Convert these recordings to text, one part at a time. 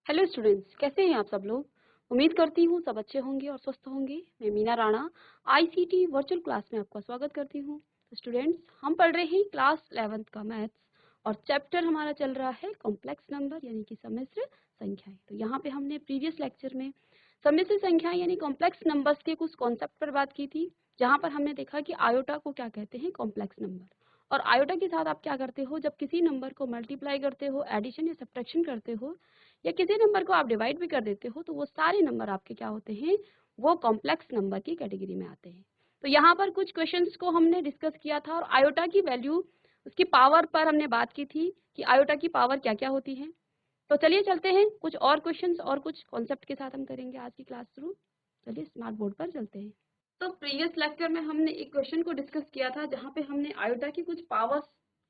Hello students, कैसे हैं आप सब लोग। उम्मीद करती हूँ सब अच्छे होंगे और स्वस्थ होंगे। मैं Meena Rana ICT virtual class में आपका स्वागत करती हूँ। तो स्टूडेंट्स, हम पढ़ रहे हैं क्लास 11th का मैथ्स और चैप्टर हमारा चल रहा है कॉम्प्लेक्स नंबर यानी कि सम्मिश्र संख्याएं। तो यहाँ पे हमने प्रीवियस लेक्चर में सम्मिश्र संख्याएं यानी कॉम्प्लेक्स नंबर्स के कुछ कॉन्सेप्ट पर बात की थी, जहाँ पर हमने देखा कि आयोटा को क्या कहते हैं, कॉम्प्लेक्स नंबर। और आयोटा के साथ आप क्या करते हो, जब किसी नंबर को मल्टीप्लाई करते हो, एडिशन या सब्ट्रैक्शन करते हो, या किसी नंबर को आप डिवाइड भी कर देते हो, तो वो सारे नंबर आपके क्या होते हैं, वो कॉम्प्लेक्स नंबर की कैटेगरी में आते हैं। तो यहाँ पर कुछ क्वेश्चंस को हमने डिस्कस किया था और आयोटा की वैल्यू, उसकी पावर पर हमने बात की थी कि आयोटा की पावर क्या क्या होती है। तो चलिए चलते हैं, कुछ और क्वेश्चंस और कुछ कॉन्सेप्ट के साथ हम करेंगे आज की क्लास शुरू। चलिए स्मार्ट बोर्ड पर चलते हैं। तो प्रीवियस लेक्चर में हमने एक क्वेश्चन को डिस्कस किया था जहाँ पे हमने आयोटा की कुछ पावर्स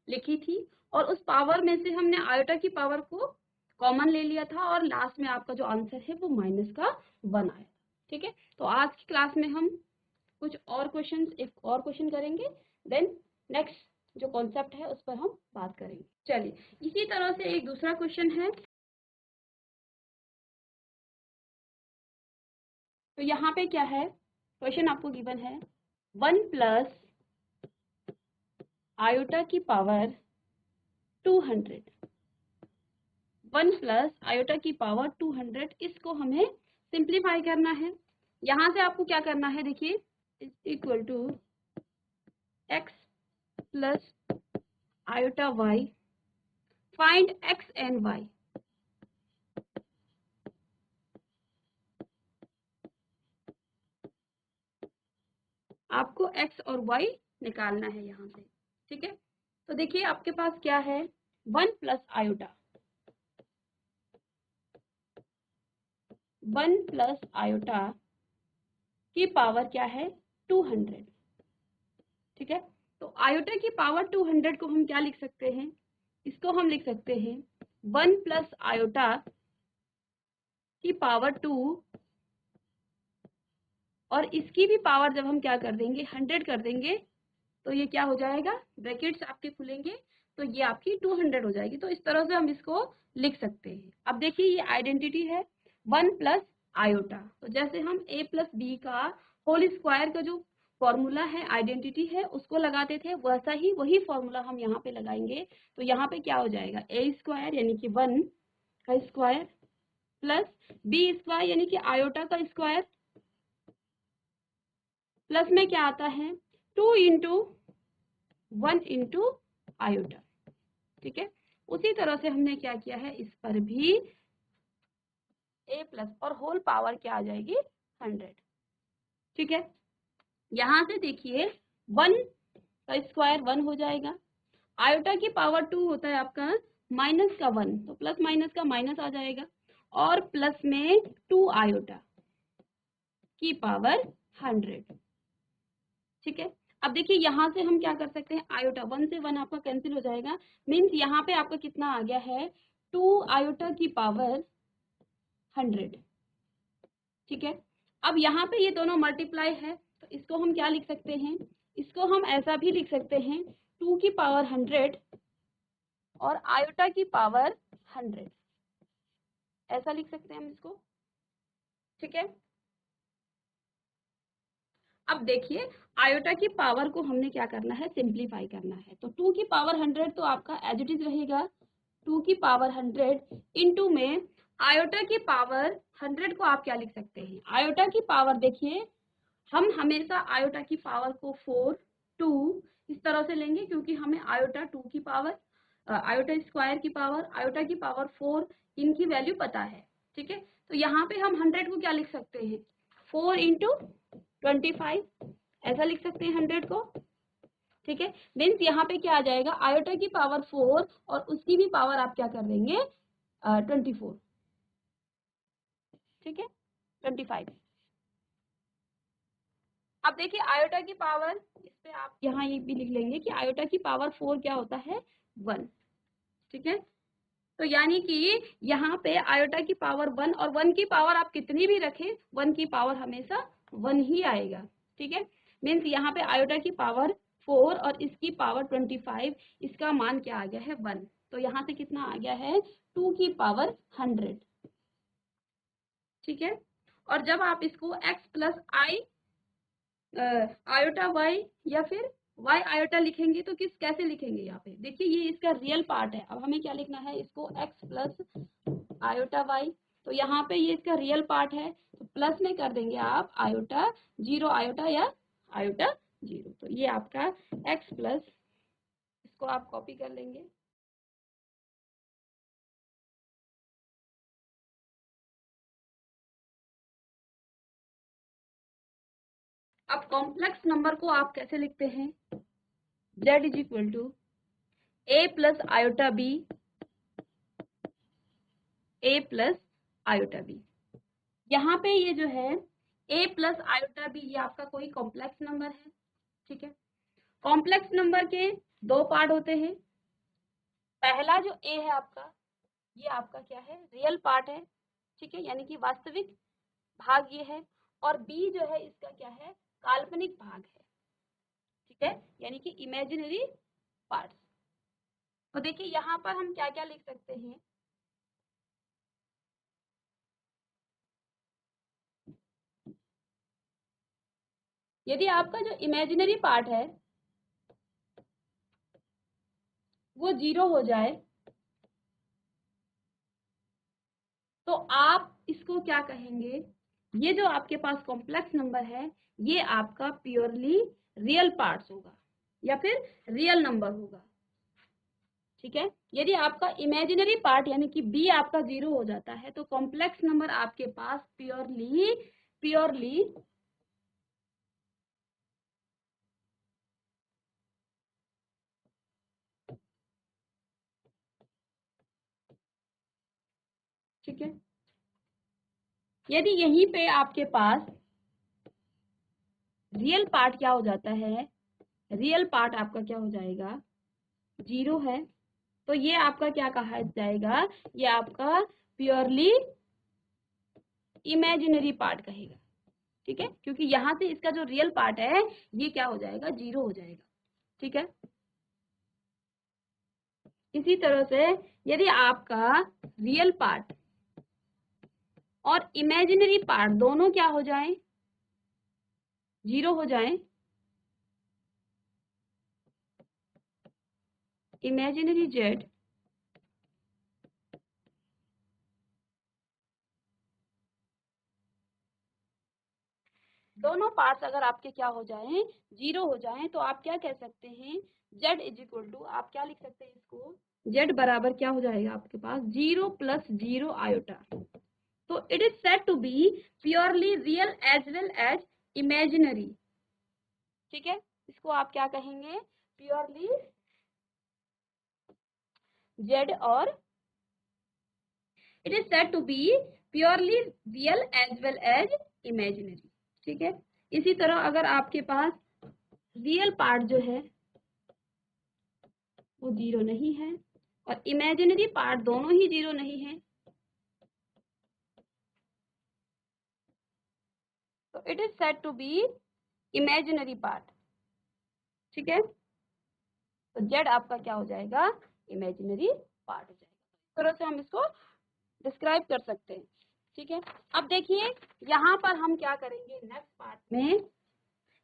लिखी थी और उस पावर में से हमने आयोटा की पावर को कॉमन ले लिया था और लास्ट में आपका जो आंसर है वो माइनस का 1 आया। ठीक है, तो आज की क्लास में हम कुछ और क्वेश्चंस, एक और क्वेश्चन करेंगे, देन नेक्स्ट जो कॉन्सेप्ट है उस पर हम बात करेंगे। चलिए, इसी तरह से एक दूसरा क्वेश्चन है। तो यहाँ पे क्या है, क्वेश्चन आपको गिवन है 1 प्लस आयोटा की पावर 200, 1 प्लस आयोटा की पावर 200, इसको हमें सिंप्लीफाई करना है। यहाँ से आपको क्या करना है, देखिए, is equal to x plus iota y, find x and y। आपको x और y निकालना है यहाँ से। ठीक है, तो देखिए आपके पास क्या है, 1 प्लस आयोटा, 1 प्लस आयोटा की पावर क्या है, 200। ठीक है, तो आयोटा की पावर 200 को हम क्या लिख सकते हैं, इसको हम लिख सकते हैं 1 प्लस आयोटा की पावर 2, और इसकी भी पावर जब हम क्या कर देंगे, 100 कर देंगे, तो ये क्या हो जाएगा, ब्रैकेट्स आपके खुलेंगे, तो ये आपकी 200 हो जाएगी। तो इस तरह से हम इसको लिख सकते हैं। अब देखिए ये आइडेंटिटी है 1 प्लस आयोटा, तो जैसे हम a प्लस बी का होल स्क्वायर का जो फॉर्मूला है, आइडेंटिटी है, उसको लगाते थे, वैसा ही वही फॉर्मूला हम यहाँ पे लगाएंगे। तो यहाँ पे क्या हो जाएगा, a स्क्वायर यानी कि 1 का स्क्वायर प्लस बी स्क्वायर यानी कि आयोटा का स्क्वायर, प्लस में क्या आता है 2 इंटू 1 इंटू आयोटा। ठीक है, उसी तरह से हमने क्या किया है, इस पर भी a प्लस और होल पावर क्या आ जाएगी, 100। ठीक है, यहां से देखिए 1 का स्क्वायर 1 हो जाएगा, आयोटा की पावर 2 होता है आपका माइनस का 1, तो प्लस माइनस का माइनस आ जाएगा, और प्लस में 2 आयोटा की पावर 100। ठीक है, अब देखिए यहाँ से हम क्या कर सकते हैं, आयोटा 1 से 1 आपका कैंसिल हो जाएगा, मीन्स यहाँ पे आपका कितना आ गया है, 2 आयोटा की पावर 100। ठीक है, अब यहाँ पे ये दोनों मल्टीप्लाई है, तो इसको हम क्या लिख सकते हैं, इसको हम ऐसा भी लिख सकते हैं 2 की पावर 100 और आयोटा की पावर 100, ऐसा लिख सकते हैं हम इसको। ठीक है, अब देखिए आयोटा की पावर को हमने क्या करना है, सिंप्लीफाई करना है। तो 2 की पावर 100 तो आपका एज इट इज रहेगा 2 की पावर 100 इंटू में आयोटा की पावर 100 को आप क्या लिख सकते हैं, आयोटा की पावर, देखिए हम हमेशा आयोटा की पावर को 4 2 इस तरह से लेंगे, क्योंकि हमें आयोटा 2 की पावर, आयोटा स्क्वायर की पावर, आयोटा की पावर 4, इनकी वैल्यू पता है। ठीक है, तो यहाँ पे हम 100 को क्या लिख सकते हैं, 4 इंटू 25, ऐसा लिख सकते हैं 100 को। ठीक है, मीन्स यहाँ पे क्या आ जाएगा, आयोटा की पावर 4 और उसकी भी पावर आप क्या कर देंगे, 24। ठीक है, 25। अब देखिए आयोटा की पावर, इस पे आप यहाँ ये भी लिख लेंगे कि आयोटा की पावर 4 क्या होता है, 1। ठीक है, तो यानी कि यहाँ पे आयोटा की पावर 1, और 1 की पावर आप कितनी भी रखें, 1 की पावर हमेशा 1 ही आएगा। ठीक है, मीन्स यहाँ पे आयोटा की पावर 4 और इसकी पावर 25, इसका मान क्या आ गया है, 1। तो यहाँ से कितना आ गया है, 2 की पावर 100। ठीक है। और जब आप इसको x प्लस आई आयोटा वाई या फिर y आयोटा लिखेंगे तो कैसे लिखेंगे? यहाँ पे देखिए, ये इसका रियल पार्ट है। अब हमें क्या लिखना है? इसको x प्लस आयोटा वाई, तो यहाँ पे ये इसका रियल पार्ट है, तो प्लस में कर देंगे आप आयोटा जीरो आयोटा या आयोटा जीरो, तो ये आपका x प्लस, इसको आप कॉपी कर लेंगे। अब कॉम्प्लेक्स नंबर को आप कैसे लिखते हैं? z is equal to a plus iota b, a plus iota b। यहाँ पे ये जो है a प्लस आयोटा b, ये आपका कोई कॉम्प्लेक्स नंबर है, ठीक है। कॉम्प्लेक्स नंबर के दो पार्ट होते हैं। पहला जो a है आपका, ये आपका क्या है? रियल पार्ट है, ठीक है, यानी कि वास्तविक भाग ये है। और b जो है इसका क्या है? काल्पनिक भाग है, ठीक है, यानी कि इमेजिनरी पार्ट। तो देखिए यहाँ पर हम क्या क्या लिख सकते हैं? यदि आपका जो इमेजिनरी पार्ट है वो 0 हो जाए तो आप इसको क्या कहेंगे? ये जो आपके पास कॉम्प्लेक्स नंबर है ये आपका प्योरली रियल पार्ट्स होगा या फिर रियल नंबर होगा, ठीक है। यदि आपका इमेजिनरी पार्ट यानी कि बी आपका 0 हो जाता है तो कॉम्प्लेक्स नंबर आपके पास प्योरली प्योरली ठीक है। यदि यहीं पे आपके पास रियल पार्ट क्या हो जाता है? रियल पार्ट आपका क्या हो जाएगा? 0 है, तो ये आपका क्या कहा जाएगा? ये आपका प्योरली इमेजिनरी पार्ट कहेगा, ठीक है, क्योंकि यहाँ से इसका जो रियल पार्ट है ये क्या हो जाएगा? 0 हो जाएगा, ठीक है। इसी तरह से यदि आपका रियल पार्ट और इमेजिनरी पार्ट दोनों क्या हो जाएं? 0 हो जाएं, इमेजिनरी जेड दोनों पार्ट्स अगर आपके क्या हो जाएं? 0 हो जाएं, तो आप क्या कह सकते हैं? z इज इक्वल टू, आप क्या लिख सकते हैं इसको? z बराबर क्या हो जाएगा आपके पास? 0 प्लस 0 आयोटा। तो it is said to be purely real as well as imaginary, ठीक है। इसको आप क्या कहेंगे? प्योरली z और it is said to be purely real as well as imaginary, ठीक है। इसी तरह अगर आपके पास रियल पार्ट जो है वो 0 नहीं है और इमेजिनरी पार्ट दोनों ही 0 नहीं है, तो it is said to be imaginary part, ठीक है। तो z आपका क्या हो जाएगा? इमेजिनरी पार्ट हो जाएगा। इस तरह से हम इसको डिस्क्राइब कर सकते हैं, ठीक है। अब देखिए यहाँ पर हम क्या करेंगे नेक्स्ट पार्ट में?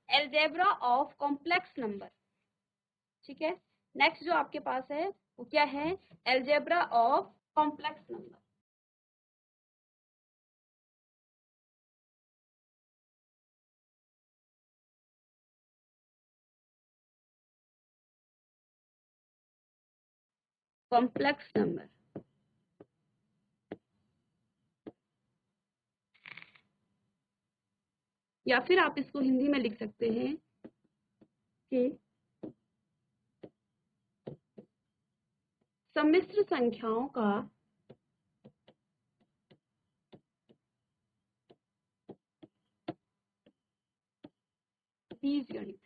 अलजेब्रा ऑफ कॉम्प्लेक्स नंबर, ठीक है। नेक्स्ट जो आपके पास है वो क्या है? Algebra of complex number. Complex number या फिर आप इसको हिंदी में लिख सकते हैं कि सम्मिश्र संख्याओं का बीजगणित।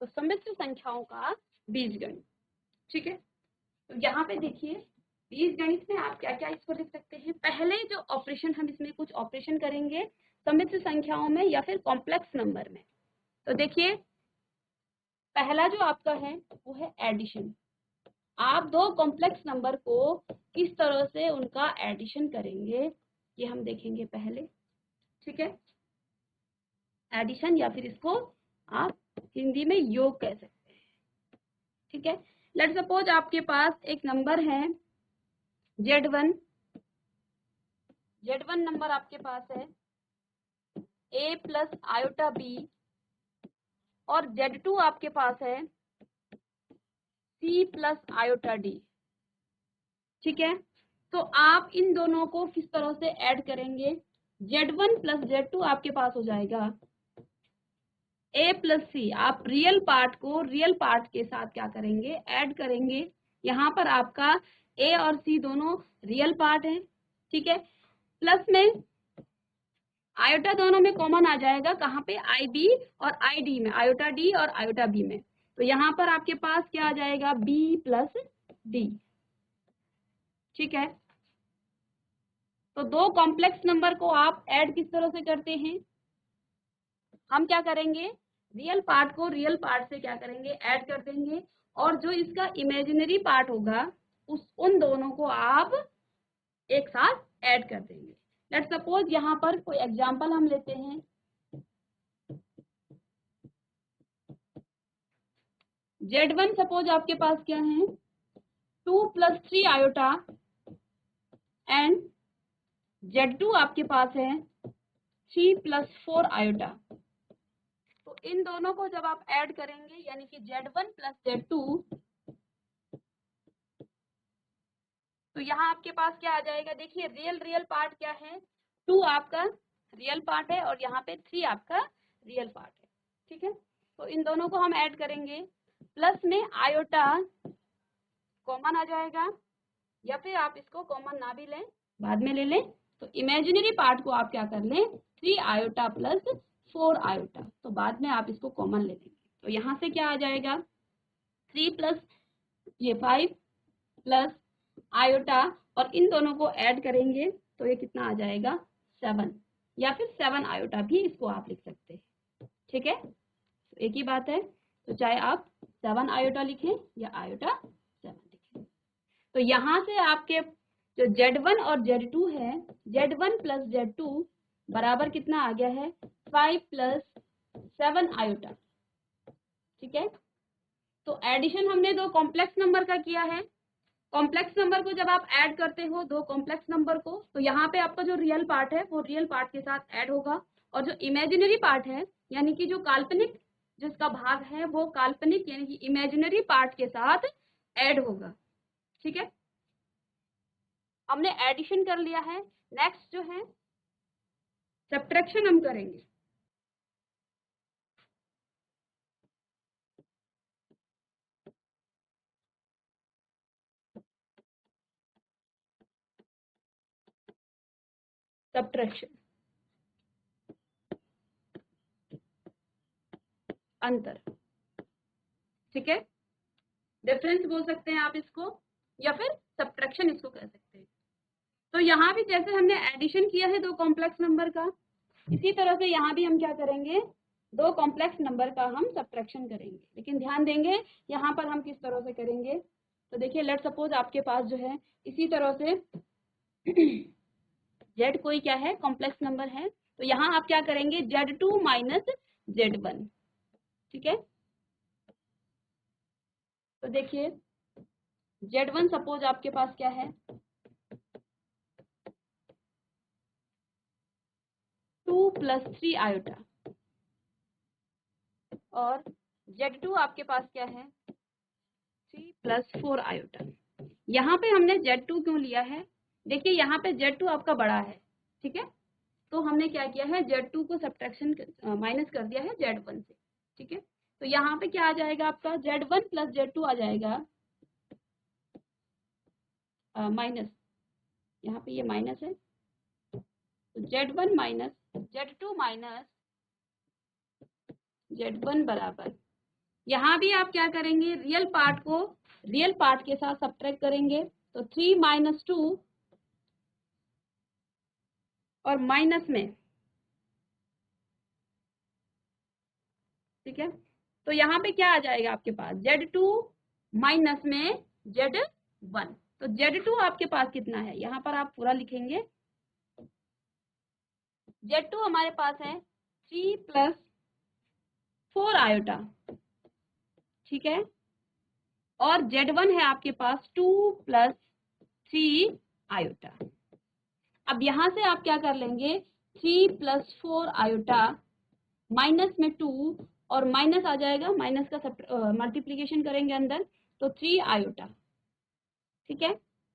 तो सम्मिश्र संख्याओं का बीजगणित, ठीक है। तो यहाँ पे देखिए बीजगणित में आप क्या क्या इसको लिख सकते हैं? पहले जो ऑपरेशन हम इसमें कुछ ऑपरेशन करेंगे सम्मिश्र संख्याओं में या फिर कॉम्प्लेक्स नंबर में। तो देखिए पहला जो आपका है वो है एडिशन। आप दो कॉम्प्लेक्स नंबर को किस तरह से उनका एडिशन करेंगे ये हम देखेंगे पहले, ठीक है। एडिशन या फिर इसको आप हिंदी में योग कह सकते हैं, ठीक है। लेट सपोज आपके पास एक नंबर है Z1, Z1 नंबर आपके पास है a प्लस आयोटा b, और Z2 आपके पास है c प्लस आयोटा d, ठीक है। तो आप इन दोनों को किस तरह से ऐड करेंगे? Z1 प्लस Z2 आपके पास हो जाएगा a प्लस सी। आप रियल पार्ट को रियल पार्ट के साथ क्या करेंगे? ऐड करेंगे। यहाँ पर आपका a और c दोनों रियल पार्ट है, ठीक है। प्लस में आयोटा दोनों में कॉमन आ जाएगा, कहाँ पे? आई बी और आई डी में, आयोटा डी और आयोटा बी में। तो यहाँ पर आपके पास क्या आ जाएगा? b प्लस डी, ठीक है। तो दो कॉम्प्लेक्स नंबर को आप ऐड किस तरह से करते हैं? हम क्या करेंगे? रियल पार्ट को रियल पार्ट से क्या करेंगे? ऐड कर देंगे, और जो इसका इमेजिनरी पार्ट होगा उन दोनों को आप एक साथ ऐड कर देंगे। लेट्स सपोज यहाँ पर कोई एग्जांपल हम लेते हैं। Z1 सपोज आपके पास क्या है? 2 प्लस 3 आयोटा, एंड Z2 आपके पास है 3 प्लस 4 आयोटा। तो इन दोनों को जब आप ऐड करेंगे, यानी कि Z1 प्लस Z2, तो यहाँ आपके पास क्या आ जाएगा? देखिए रियल रियल पार्ट क्या है? 2 आपका रियल पार्ट है और यहाँ पे 3 आपका रियल पार्ट है, ठीक है। तो इन दोनों को हम ऐड करेंगे, प्लस में आयोटा कॉमन आ जाएगा, या फिर आप इसको कॉमन ना भी लें, बाद में ले लें। तो इमेजिनरी पार्ट को आप क्या कर लें? 3 आयोटा प्लस 4 आयोटा, तो बाद में आप इसको कॉमन ले लेंगे। तो यहाँ से क्या आ जाएगा? 3 प्लस ये 5 प्लस आयोटा, और इन दोनों को ऐड करेंगे तो ये कितना आ जाएगा? 7, या फिर 7 आयोटा भी इसको आप लिख सकते हैं, ठीक है। तो एक ही बात है, तो चाहे आप 7 आयोटा लिखें या आयोटा 7 लिखें। तो यहाँ से आपके जो Z1 और Z2 है, Z1 प्लस Z2 बराबर कितना आ गया है? 5 प्लस 7 आयोटा, ठीक है। तो एडिशन हमने दो कॉम्प्लेक्स नंबर का किया है। कॉम्प्लेक्स नंबर को जब आप ऐड करते हो, दो कॉम्प्लेक्स नंबर को, तो यहाँ पे आपका जो रियल पार्ट है वो रियल पार्ट के साथ ऐड होगा, और जो इमेजिनरी पार्ट है, यानी कि जो काल्पनिक जिसका भाग है, वो काल्पनिक यानी कि इमेजिनरी पार्ट के साथ ऐड होगा, ठीक है। हमने एडिशन कर लिया है। नेक्स्ट जो है सब्ट्रैक्शन हम करेंगे। सब्ट्रैक्शन, अंतर, ठीक है। डिफरेंस बोल सकते हैं आप इसको, या फिर सब्ट्रैक्शन इसको कह सकते हैं। तो यहाँ भी जैसे हमने एडिशन किया है दो कॉम्प्लेक्स नंबर का, इसी तरह से यहाँ भी हम क्या करेंगे? दो कॉम्प्लेक्स नंबर का हम सब्ट्रैक्शन करेंगे, लेकिन ध्यान देंगे यहाँ पर हम किस तरह से करेंगे। तो देखिए लेट सपोज आपके पास जो है इसी तरह से Z कोई क्या है? कॉम्प्लेक्स नंबर है। तो यहाँ आप क्या करेंगे? Z2 माइनस Z1, ठीक है। तो देखिए Z1 सपोज आपके पास क्या है? 2 प्लस 3 आयोटा, और Z2 आपके पास क्या है? 3 प्लस 4 आयोटा। यहाँ पे हमने Z2 क्यों लिया है? देखिए यहाँ पे Z2 आपका बड़ा है, ठीक है। तो हमने क्या किया है? Z2 को सब्ट्रैक्शन माइनस कर दिया है Z1 से, ठीक है। तो यहाँ पे क्या आ जाएगा आपका? Z1 प्लस Z2 आ जाएगा माइनस, यहाँ पे ये माइनस है, तो Z1 minus Z2 minus Z1 बराबर, यहाँ भी आप क्या करेंगे? रियल पार्ट को रियल पार्ट के साथ सब्ट्रैक्ट करेंगे। तो 3 माइनस 2 और माइनस में, ठीक है। तो यहाँ पे क्या आ जाएगा आपके पास, Z2 माइनस में Z1। तो Z2 आपके पास कितना है, यहाँ पर आप पूरा लिखेंगे। Z2 हमारे पास है 3 प्लस 4 आयोटा, ठीक है। और Z1 है आपके पास 2 प्लस 3 आयोटा। अब यहां से आप क्या कर लेंगे, 3 प्लस 4 आयोटा माइनस में 2 और माइनस आ जाएगा, माइनस का मल्टीप्लीकेशन करेंगे अंदर, तो 3 आयोटा, ठीक है।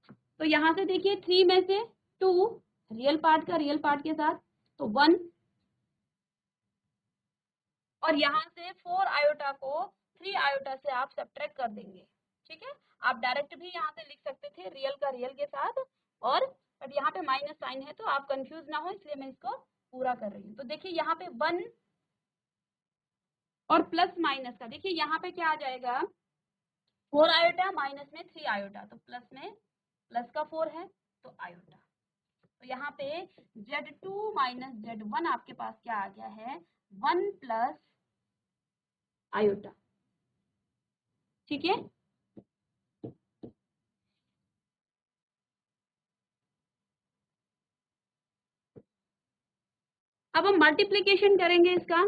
तो यहां से देखिए 3 में से 2 रियल पार्ट का रियल पार्ट के साथ, तो 1, और यहाँ से 4 आयोटा को 3 आयोटा से आप सब्ट्रैक्ट कर देंगे, ठीक है। आप डायरेक्ट भी यहाँ से लिख सकते थे रियल का रियल के साथ, और बट यहाँ पे माइनस साइन है तो आप कंफ्यूज ना हो, इसलिए मैं इसको पूरा कर रही हूँ। तो देखिए यहाँ पे 1 और प्लस माइनस का, देखिए यहाँ पे क्या आ जाएगा, 4 आयोटा माइनस में 3 आयोटा, तो प्लस में प्लस का 4 है तो आयोटा। तो यहाँ पे Z2 माइनस Z1 आपके पास क्या आ गया है, 1 प्लस आयोटा, ठीक है। अब हम मल्टीप्लीकेशन करेंगे इसका,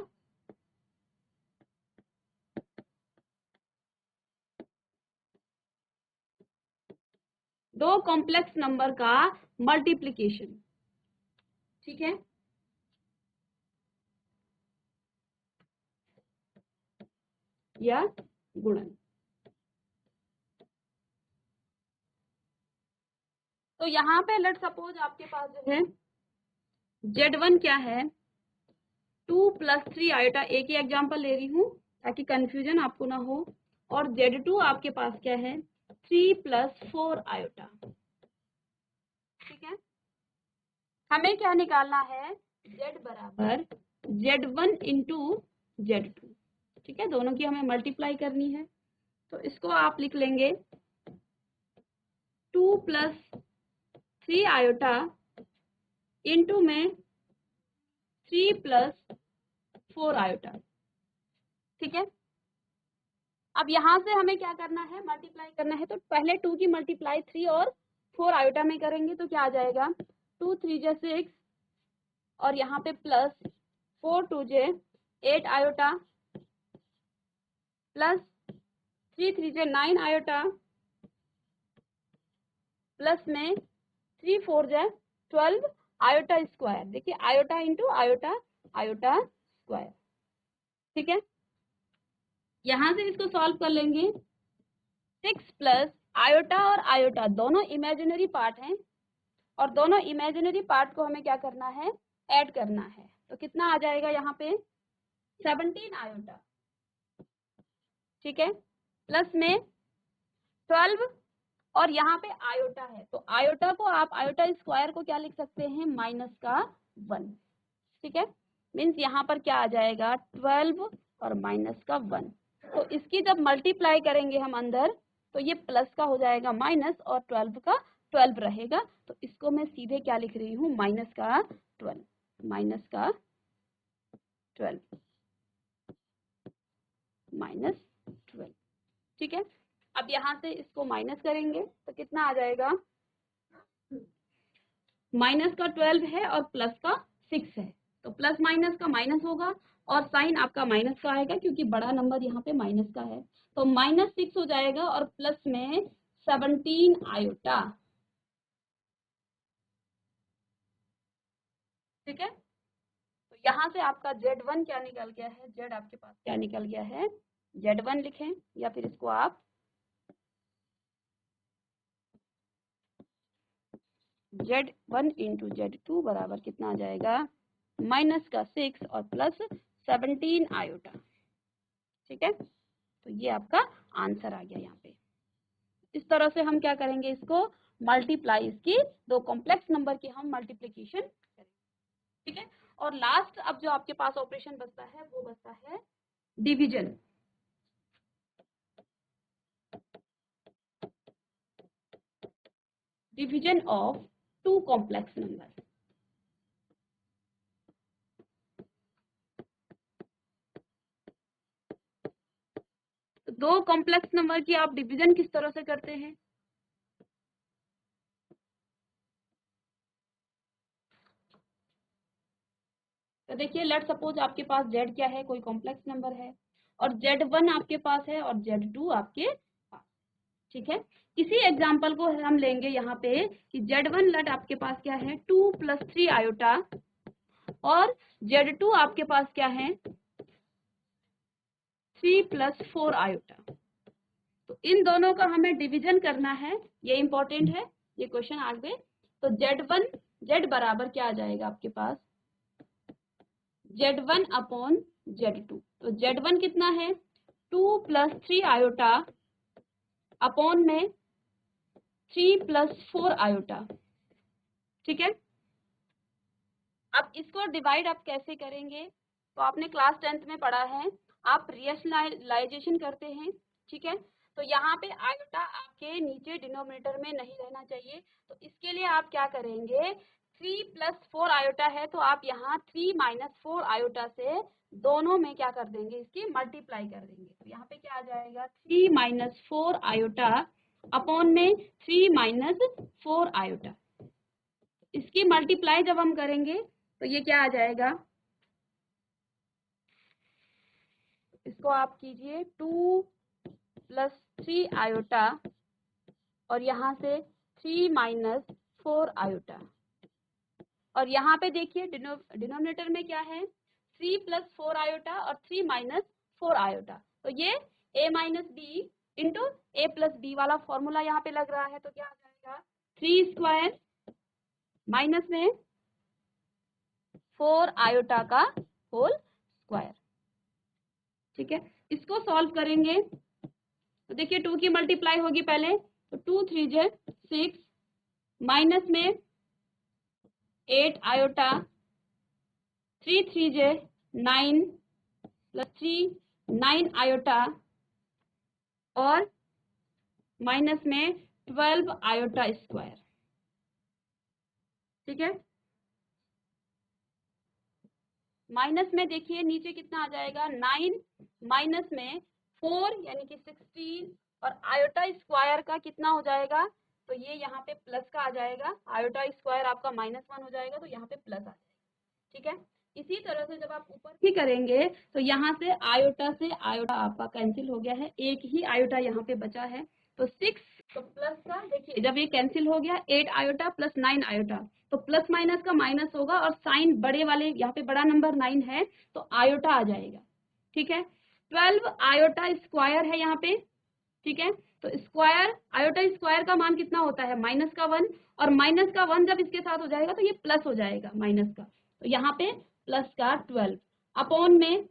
दो कॉम्प्लेक्स नंबर का मल्टीप्लीकेशन, ठीक है। या गुणन। तो यहाँ पे लेट सपोज आपके पास जो है Z1 क्या है, 2 प्लस 3 आयोटा, एक ही एग्जाम्पल ले रही हूँ ताकि कंफ्यूजन आपको ना हो, और Z2 आपके पास क्या है, 3 प्लस 4 आयोटा, ठीक है। हमें क्या निकालना है, Z बराबर Z1 इंटू Z2, ठीक है। दोनों की हमें मल्टीप्लाई करनी है, तो इसको आप लिख लेंगे 2 प्लस 3 आयोटा इंटू में 3 प्लस 4 आयोटा, ठीक है। अब यहां से हमें क्या करना है, मल्टीप्लाई करना है, तो पहले 2 की मल्टीप्लाई 3 और 4 आयोटा में करेंगे, तो क्या आ जाएगा, 2 3 जा 6, और यहाँ पे प्लस 4 2 जे 8 आयोटा, प्लस 3 3 जे 9 आयोटा, प्लस में 3 4 जा 12 आयोटा स्क्वायर। देखिए iota into iota, iota square, ठीक है। यहां से इसको सॉल्व कर लेंगे, 6 प्लस आयोटा और आयोटा दोनों इमेजिनरी पार्ट हैं, और दोनों इमेजिनरी पार्ट को हमें क्या करना है, ऐड करना है। तो कितना आ जाएगा यहाँ पे, 17 आयोटा, ठीक है, प्लस में 12, और यहाँ पे आयोटा है, तो आयोटा को आप आयोटा स्क्वायर को क्या लिख सकते हैं, माइनस का 1, ठीक है। मीन्स यहाँ पर क्या आ जाएगा, 12 और माइनस का 1। तो इसकी जब मल्टीप्लाई करेंगे हम अंदर, तो ये प्लस का हो जाएगा माइनस, और 12 का 12 रहेगा। तो इसको मैं सीधे क्या लिख रही हूँ, माइनस का 12, माइनस का 12, माइनस 12, ठीक है। अब यहाँ से इसको माइनस करेंगे तो कितना आ जाएगा, माइनस का 12 है और प्लस का 6 है, तो प्लस माइनस का माइनस होगा, और साइन आपका माइनस का आएगा क्योंकि बड़ा नंबर यहाँ पे माइनस का है, तो -6 हो जाएगा, और प्लस में 17 आयोटा, ठीक है। तो यहाँ से आपका Z1 क्या निकल गया है, Z आपके पास क्या निकल गया है, Z1 लिखें, या फिर इसको आप Z1 इंटू Z2 बराबर कितना आ जाएगा, माइनस का 6 और प्लस 17 आयोटा, ठीक है। तो ये आपका आंसर आ गया यहाँ पे। इस तरह से हम क्या करेंगे, इसको मल्टीप्लाई, इसकी दो कॉम्प्लेक्स नंबर की हम मल्टीप्लीकेशन करेंगे, ठीक है। और लास्ट अब जो आपके पास ऑपरेशन बचता है वो बचता है division. Division of two complex number. दो कॉम्प्लेक्स नंबर की आप डिवीजन किस तरह से करते हैं? तो देखिए, लेट सपोज आपके पास z क्या है, कोई कॉम्प्लेक्स नंबर है, और z1 आपके पास है और z2 आपके पास, ठीक है। इसी एग्जांपल को हम लेंगे यहाँ पे कि z1 लेट आपके पास क्या है 2 + 3 आयोटा, और z2 आपके पास क्या है 3 + 4 आयोटा। तो इन दोनों का हमें डिवीजन करना है, ये इंपॉर्टेंट है, ये क्वेश्चन आगे। तो z1 z बराबर क्या आ जाएगा आपके पास z1 अपॉन z2। तो z1 कितना है 2 + 3 आयोटा अपॉन में 3 + 4 आयोटा, ठीक है। अब इसको डिवाइड आप कैसे करेंगे? तो आपने क्लास 10th में पढ़ा है, आप रेशनलाइजेशन करते हैं, ठीक है। तो यहाँ पे आयोटा आपके नीचे डिनोमिनेटर में नहीं रहना चाहिए, तो इसके लिए आप क्या करेंगे 3 + 4 आयोटा है, तो आप यहाँ 3 - 4 आयोटा से दोनों में क्या कर देंगे, इसकी मल्टीप्लाई कर देंगे। तो यहाँ पे क्या आ जाएगा 3 - 4 आयोटा अपॉन में 3 - 4 आयोटा। इसकी मल्टीप्लाई जब हम करेंगे तो ये क्या आ जाएगा, इसको आप कीजिए 2 + 3 आयोटा और यहाँ से 3 - 4 आयोटा, और यहाँ पे देखिए डिनोमिनेटर में क्या है 3 + 4 आयोटा और 3 - 4 आयोटा। तो ये a - b into a + b वाला फॉर्मूला यहाँ पे लग रहा है। तो क्या आ जाएगा 3² माइनस में 4 आयोटा का होल स्क्वायर, ठीक है। इसको सॉल्व करेंगे तो देखिए 2 की मल्टीप्लाई होगी पहले, तो 2 3 जे 6 माइनस में 8 आयोटा 3 3 जे 9 + 3 9 आयोटा और माइनस में 12 आयोटा स्क्वायर, ठीक है। माइनस में देखिए नीचे कितना आ जाएगा 9 माइनस में 4 यानी कि 16 और आयोटा स्क्वायर का कितना हो जाएगा, तो ये यहाँ पे प्लस का आ जाएगा, आयोटा स्क्वायर आपका -1 हो जाएगा, तो यहाँ पे प्लस आ जाएगा, ठीक है। इसी तरह से जब आप ऊपर भी करेंगे तो यहाँ से आयोटा आपका कैंसिल हो गया है, एक ही आयोटा यहाँ पे बचा है, तो 6, तो प्लस का देखिए जब ये कैंसिल हो गया 8 आयोटा + 9 आयोटा, तो प्लस माइनस का माइनस होगा और साइन बड़े वाले यहाँ पे बड़ा नंबर 9 है तो आयोटा आ जाएगा, ठीक है। 12 आयोटा स्क्वायर है यहाँ पे, ठीक है। तो स्क्वायर आयोटा स्क्वायर का मान कितना होता है -1, और -1 जब इसके साथ हो जाएगा तो ये प्लस हो जाएगा माइनस का, तो यहाँ पे प्लस का 12 अपॉन में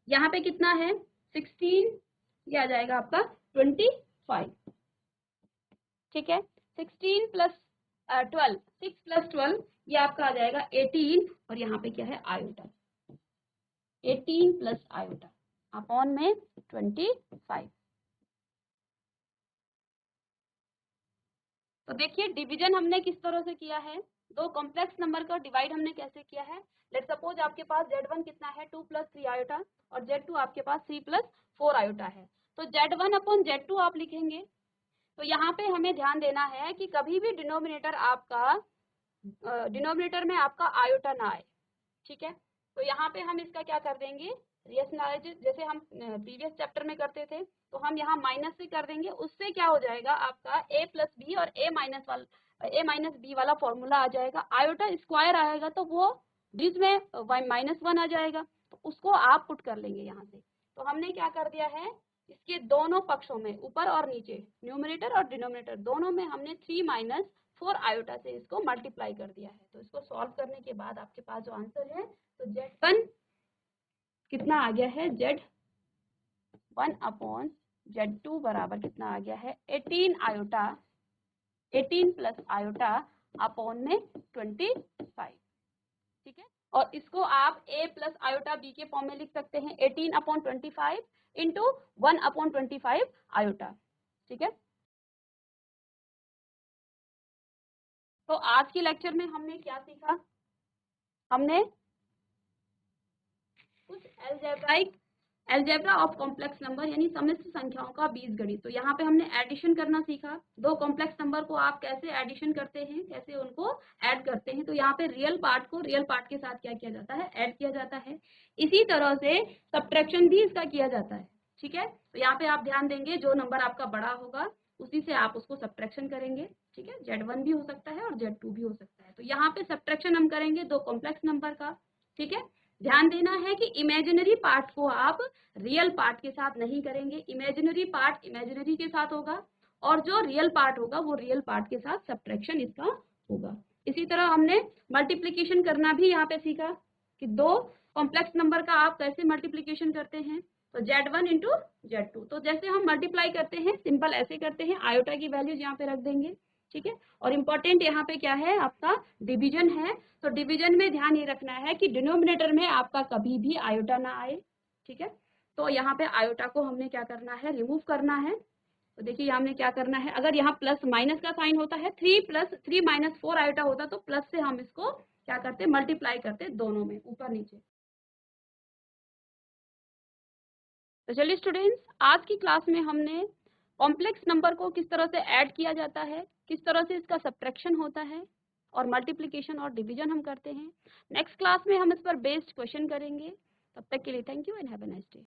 यहाँ पे कितना है 16, ये आ जाएगा आपका 25, ठीक है। 16 + 12 6 + 12 ये आपका आ जाएगा 18, और यहाँ पे क्या है आयोटा 18 + आयोटा अपॉन में 25। तो देखिए डिवीजन हमने किस तरह से किया है, दो कॉम्प्लेक्स नंबर का डिवाइड हमने कैसे किया है। लेट सपोज आपके पास z1 कितना है 2 + 3 आयोटा और z2 आपके पास 3 + 4 आयोटा है, तो z1 अपॉन z2 आप लिखेंगे। तो यहाँ पे हमें ध्यान देना है कि कभी भी डिनोमिनेटर में आपका आयोटा ना आए, ठीक है। तो यहाँ पे हम इसका क्या कर देंगे रेशनलाइज, जैसे हम प्रीवियस चैप्टर में करते थे, तो हम यहाँ माइनस से कर देंगे, उससे क्या हो जाएगा आपका a + b और a - b वाला फॉर्मूला आ जाएगा। आयोटा स्क्वायर आएगा तो वो बीच में -1 आ जाएगा, तो उसको आप पुट कर लेंगे यहाँ से। तो हमने क्या कर दिया है इसके दोनों पक्षों में ऊपर और नीचे न्यूमरेटर और डिनोमिनेटर दोनों में हमने 3 - 4 आयोटा से इसको मल्टीप्लाई कर दिया है। तो इसको सॉल्व करने के बाद आपके पास जो आंसर है तो z1 कितना आ गया है z1 अपॉन z2 बराबर कितना आ गया है 18 आयोटा 18 + आयोटा अपॉन में 25, ठीक है। और इसको आप a + आयोटा b के फॉर्म में लिख सकते हैं 18/25 इंटू 1/25 आयोटा, ठीक है। तो आज के लेक्चर में हमने क्या सीखा, हमने कुछ algebraic algebra of complex number यानी सम्मिश्र संख्याओं का बीजगणित। तो यहाँ पे हमने एडिशन करना सीखा। दो कॉम्प्लेक्स नंबर को आप कैसे एडिशन करते हैं, कैसे उनको ऐड करते हैं। तो यहाँ पे रियल पार्ट को रियल पार्ट के साथ क्या किया जाता है, ऐड किया जाता है। इसी तरह से सब्ट्रैक्शन भी इसका किया जाता है, ठीक है। तो यहाँ पे आप ध्यान देंगे, जो नंबर आपका बड़ा होगा उसी से आप उसको सब्ट्रैक्शन करेंगे, ठीक है। Z1 भी हो सकता है और Z2 भी हो सकता है। तो यहाँ पे सब्ट्रैक्शन हम करेंगे दो कॉम्प्लेक्स नंबर का, ठीक है। ध्यान देना है कि इमेजिनरी पार्ट को आप रियल पार्ट के साथ नहीं करेंगे। इमेजिनरी पार्ट इमेजिनरी के साथ होगा और जो रियल पार्ट होगा वो रियल पार्ट के साथ सब्ट्रैक्शन इसका होगा। इसी तरह हमने मल्टीप्लिकेशन करना भी यहाँ पे सीखा कि दो कॉम्प्लेक्स नंबर का आप कैसे मल्टीप्लिकेशन करते हैं। तो Z1 इंटू Z2। तो जैसे हम मल्टीप्लाई करते हैं सिंपल ऐसे करते हैं, आयोटा की वैल्यूज यहाँ पे रख देंगे, ठीक है। और इम्पोर्टेंट यहाँ पे क्या है, आपका डिवीजन है। तो डिवीजन में ध्यान ये रखना है कि डिनोमिनेटर में आपका कभी भी आयोटा ना आए, ठीक है। तो यहाँ पे आयोटा को हमने क्या करना है, रिमूव करना है। तो देखिए हमने क्या करना है, अगर यहाँ प्लस माइनस का साइन होता है, 3 माइनस 4 आयोटा होता तो प्लस से हम इसको क्या करते, मल्टीप्लाई करते दोनों में, ऊपर नीचे। तो चलिए स्टूडेंट्स, आज की क्लास में हमने कॉम्प्लेक्स नंबर को किस तरह से ऐड किया जाता है, किस तरह से इसका सब्ट्रैक्शन होता है और मल्टीप्लिकेशन और डिवीजन हम करते हैं। नेक्स्ट क्लास में हम इस पर बेस्ड क्वेश्चन करेंगे। तब तक के लिए thank you and have a nice day.